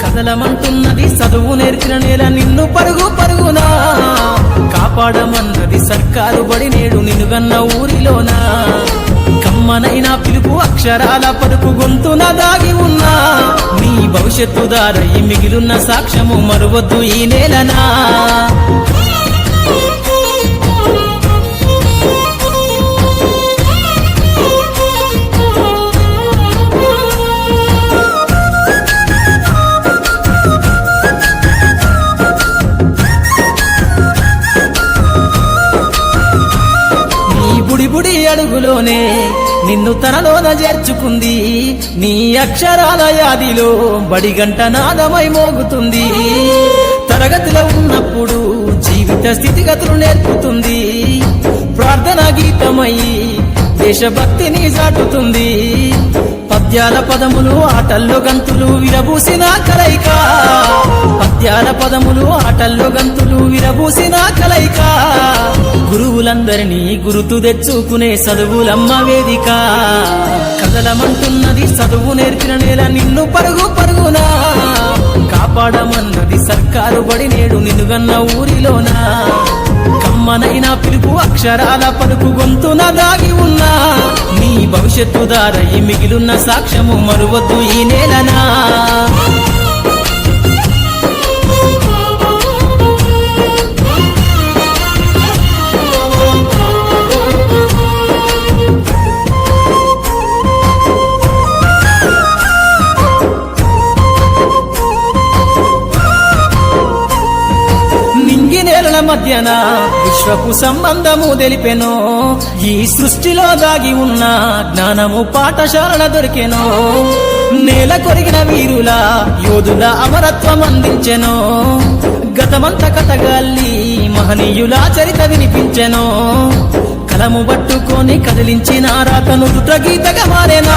కదలమంటున్నది చదువు నేర్చిన నేల నిన్ను పరుగు పరుగునా కాపాడమన్నది సర్కారు బడి నేడు నిన్నుగన్న ఊరిలోనా కమ్మనైనా పిలుపు అక్షరాల పలుకు గొంతున దాగి ఉన్నా నీ భవిష్యత్తు దారై మిగిలున్న సాక్ష్యము మరువద్దు ఈ నేలనా బుడి అడుగులోనే నిన్ను తనలోన చేర్చుకుంది నీ అక్షరాల యాదిలో బడిగంట నాదమై మోగుతుంది తరగతిలో ఉన్నప్పుడు జీవిత స్థితిగతులు నేర్పుతుంది ప్రార్థనా గీతమై దేశభక్తిని చాటుతుంది పద్యాల పదములు ఆటల్లో గంతులు విరబూసిన కలయిక పద్యాల పదములు ఆటల్లో గంతులు విరబూసిన కలయిక గురువులందరినీ గురుతు తెచ్చుకునే చదువులమ్మ వేదిక కదలమంటున్నది చదువు నేర్పిన నేల నిన్ను పరుగు పరుగునా కాపాడమన్నది సర్కారు బడి నేడు నిన్నుగన్న ఊరిలోనా కమ్మనైనా పిలుపు అక్షరాల పలుకు గొంతున దాగి ఉన్నా నీ భవిష్యత్తు దారై మిగిలున్న సాక్ష్యము మరువద్దు ఈ నేలనా నేలల మధ్యన విశ్వపు సంబంధము తెలిపెనో ఈ సృష్టిలో దాగి ఉన్న జ్ఞానము పాఠశాలల దొరికెనో నేల కొరిగిన వీరుల యోధుల అమరత్వం అందించెనో గతమంత కథగాల్లి మహనీయుల చరిత వినిపించెనో కలము పట్టుకొని కదిలించిన రాతను దుట గీతగా మారేనా